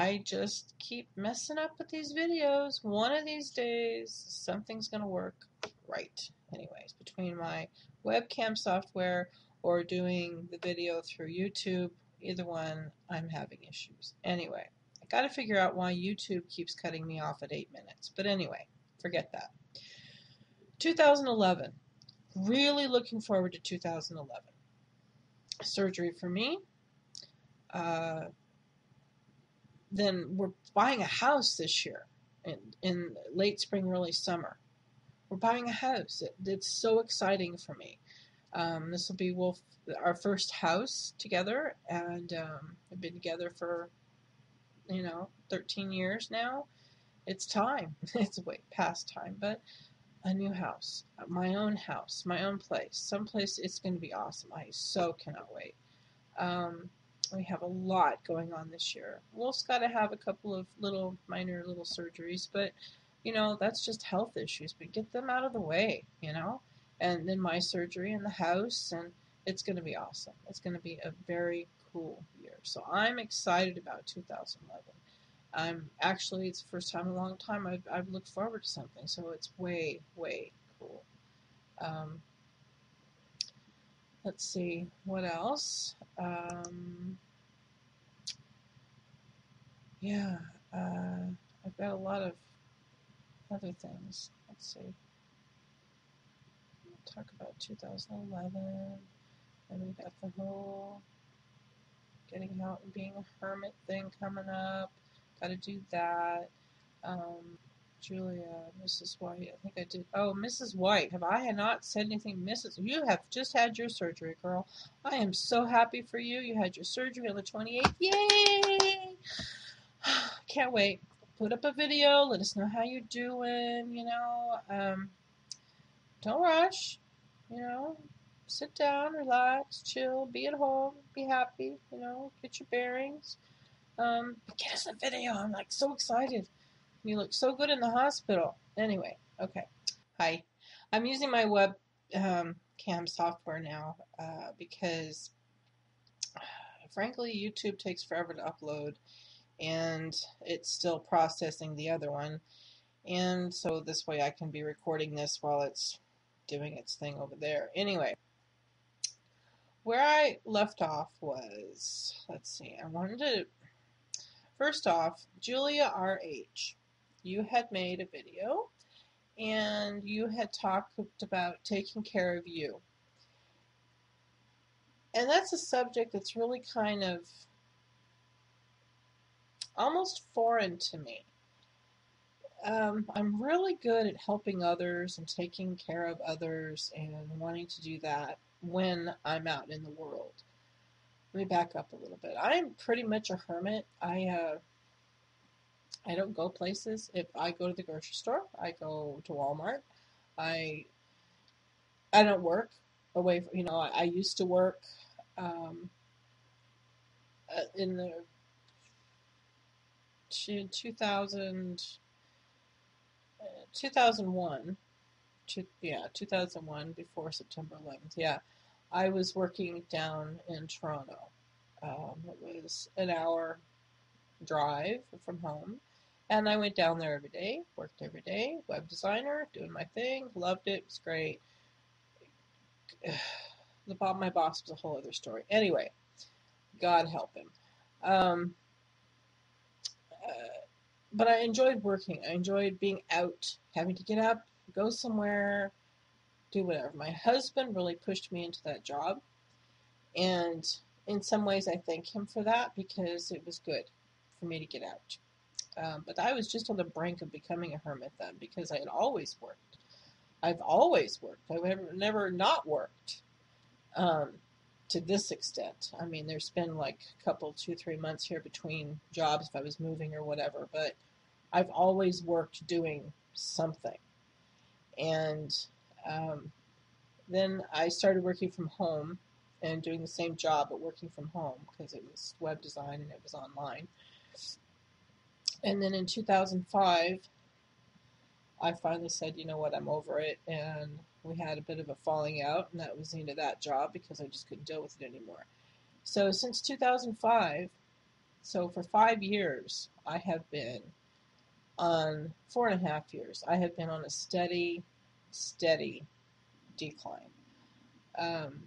I just keep messing up with these videos. One of these days, something's going to work right. Anyways, between my webcam software or doing the video through YouTube, either one, I'm having issues. Anyway, I got to figure out why YouTube keeps cutting me off at 8 minutes. But anyway, forget that. 2011. Really looking forward to 2011. Surgery for me. Then we're buying a house this year in late spring, early summer. We're buying a house. It's so exciting for me. This will be our first house together, and we've been together for 13 years now. It's time. It's way past time, but a new house, my own house, my own place, someplace. It's going to be awesome. I so cannot wait. We have a lot going on this year. Wolf's got to have a couple of minor surgeries, but that's just health issues. But get them out of the way, and then my surgery in the house, and it's going to be awesome. It's going to be a very cool year. So I'm excited about 2011. It's the first time in a long time I've looked forward to something, so it's way, way cool. Let's see, what else? I've got a lot of other things. Let's see. We'll talk about 2011, and we got the whole getting out and being a hermit thing coming up. Got to do that. Julia, Mrs. White, I think I did. Oh, Mrs. White, have I not said anything? Mrs. You have just had your surgery, girl. I am so happy for you. You had your surgery on the 28th. Yay! Can't wait. Put up a video. Let us know how you're doing. Don't rush. Sit down, relax, chill, be at home, be happy. Get your bearings. But get us a video. I'm so excited. You look so good in the hospital. Anyway, okay. Hi. I'm using my web cam software now because, frankly, YouTube takes forever to upload, and it's still processing the other one. And so this way I can be recording this while it's doing its thing over there. Anyway, where I left off was, let's see, first off, juliarh. You had made a video, and you had talked about taking care of you. And that's a subject that's really kind of almost foreign to me. I'm really good at helping others and taking care of others and wanting to do that when I'm out in the world. Let me back up a little bit. I'm pretty much a hermit. I don't go places. If I go to the grocery store, I go to Walmart. I don't work away from, I used to work in the 2001, 2001, before September 11th. Yeah, I was working down in Toronto. It was an hour drive from home. And I went down there every day, worked every day, web designer, doing my thing, loved it, it was great. My boss was a whole other story. Anyway, God help him. But I enjoyed working. I enjoyed being out, having to get up, go somewhere, do whatever. My husband really pushed me into that job. And in some ways I thank him for that because it was good for me to get out. But I was just on the brink of becoming a hermit then because I had always worked. I've always worked. I've never not worked to this extent. I mean, there's been a couple, 2-3 months here between jobs if I was moving or whatever, but I've always worked doing something. And then I started working from home and doing the same job but working from home because it was web design and it was online. And then in 2005, I finally said, you know what, I'm over it. And we had a bit of a falling out, and that was the end of that job because I just couldn't deal with it anymore. So since 2005, so for 5 years, I have been on 4.5 years. I have been on a steady decline. Um,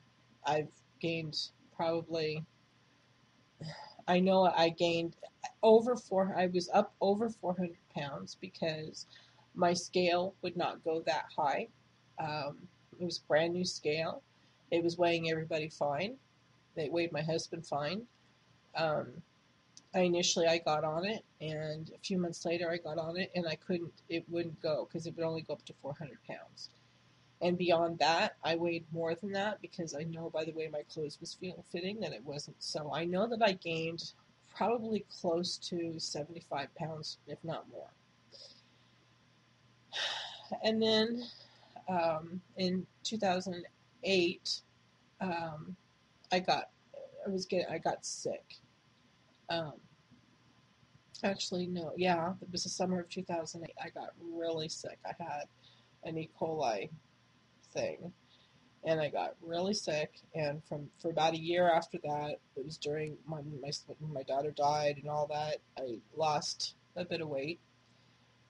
I've gained probably, I know I gained I was up over 400 pounds because my scale would not go that high. It was a brand new scale. It was weighing everybody fine. They weighed my husband fine. Um, I got on it, and a few months later I got on it, and it wouldn't go because it would only go up to 400 pounds. And beyond that, I weighed more than that because I know by the way my clothes was fitting that it wasn't. So I know that I gained probably close to 75 pounds, if not more. And then in 2008, um, I got sick. Um, Actually, no, yeah, it was the summer of 2008. I got really sick. I had an E. coli thing, and I got really sick. And for about a year after that, it was during my daughter died and all that. I lost a bit of weight,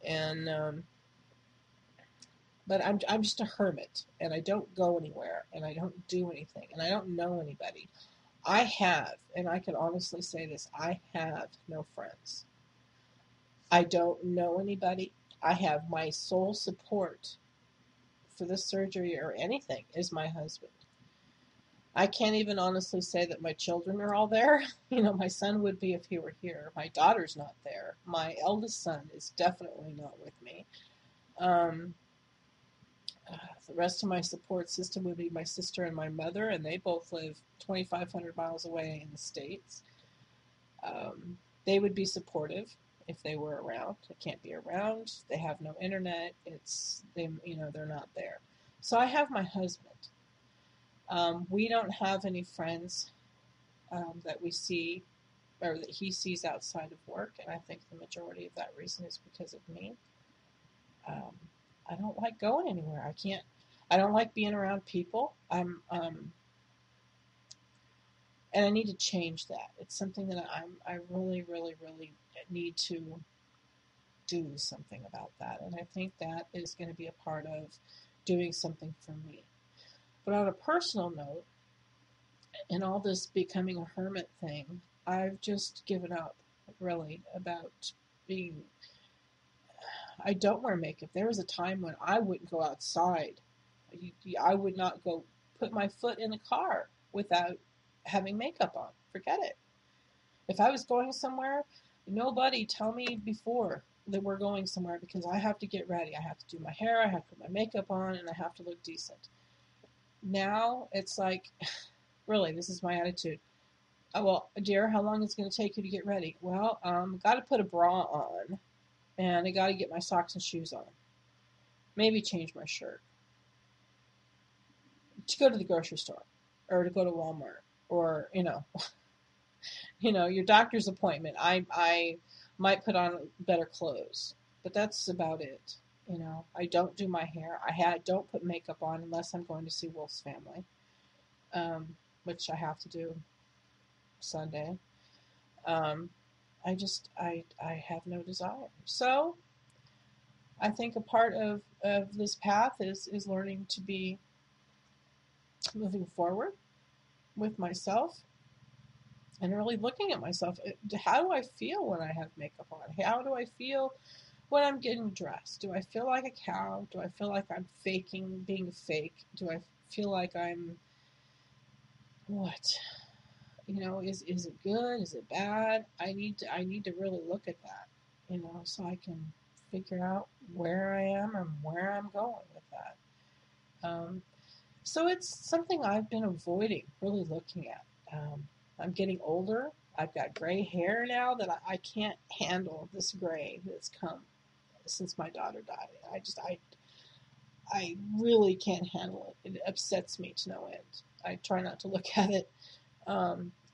and but I'm just a hermit, and I don't go anywhere, and I don't do anything, and I don't know anybody. I have, and I can honestly say this: I have no friends. I don't know anybody. I have my sole support for this surgery or anything is my husband. I can't even honestly say that my children are all there. My son would be if he were here. My daughter's not there. My eldest son is definitely not with me. Um, the rest of my support system would be my sister and my mother, and they both live 2,500 miles away in the States. They would be supportive if they were around. They can't be around. They have no internet. They're not there. So I have my husband. We don't have any friends that we see or that he sees outside of work, and I think the majority of that reason is because of me. I don't like going anywhere. I don't like being around people. And I need to change that. It's something that I really, really, really need to do something about that. And I think that is going to be a part of doing something for me. But on a personal note, in all this becoming a hermit thing, I've just given up, really, about being. I don't wear makeup. There was a time when I wouldn't go outside. I would not go put my foot in the car without having makeup on. Forget it. If I was going somewhere, nobody tell me before that we're going somewhere because I have to get ready. I have to do my hair, I have to put my makeup on, and I have to look decent. Now it's like, really, this is my attitude. Oh, well, dear, how long is it going to take you to get ready? Well, got to put a bra on, and I got to get my socks and shoes on. Maybe change my shirt. To go to the grocery store, or to go to Walmart, or your doctor's appointment. I might put on better clothes, but that's about it. I don't do my hair. Don't put makeup on unless I'm going to see Wolf's family, which I have to do Sunday. I have no desire. So I think a part of this path is learning to be moving forward with myself and really looking at myself. How do I feel when I have makeup on? How do I feel when I'm getting dressed? Do I feel like a cow? Do I feel like I'm being fake? Do I feel like I'm what? Is it good? Is it bad? I need to really look at that, so I can figure out where I am and where I'm going with that. So it's something I've been avoiding, really looking at. I'm getting older. I've got gray hair now that I can't handle this gray that's come since my daughter died. I really can't handle it. It upsets me to no end. I try not to look at it.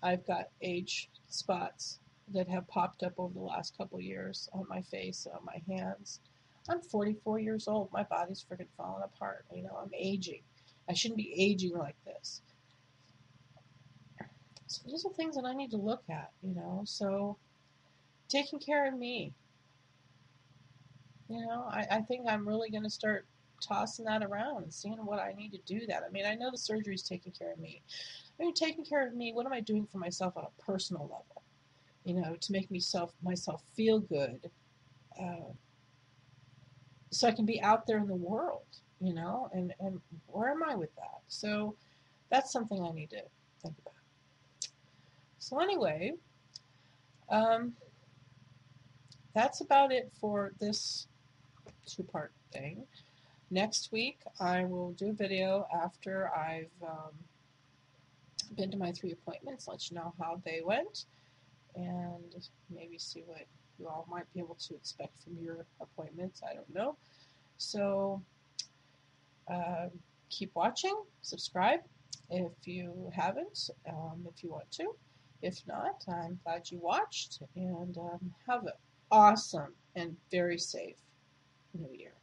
I've got age spots that have popped up over the last couple years on my face and on my hands. I'm 44 years old. My body's freaking falling apart. I'm aging. I shouldn't be aging like this. So these are things that I need to look at, So taking care of me. I think I'm really going to start tossing that around and seeing what I need to do that. I mean, I know the surgery's taking care of me. I mean, taking care of me, what am I doing for myself on a personal level? To make myself feel good, uh, so I can be out there in the world, and where am I with that? So that's something I need to think about. So anyway, um, that's about it for this two-part thing. Next week, I will do a video after I've been to my 3 appointments, let you know how they went, and maybe see what you all might be able to expect from your appointments. I don't know. So uh, keep watching, subscribe if you haven't, if you want to. If not, I'm glad you watched, and have an awesome and very safe New Year.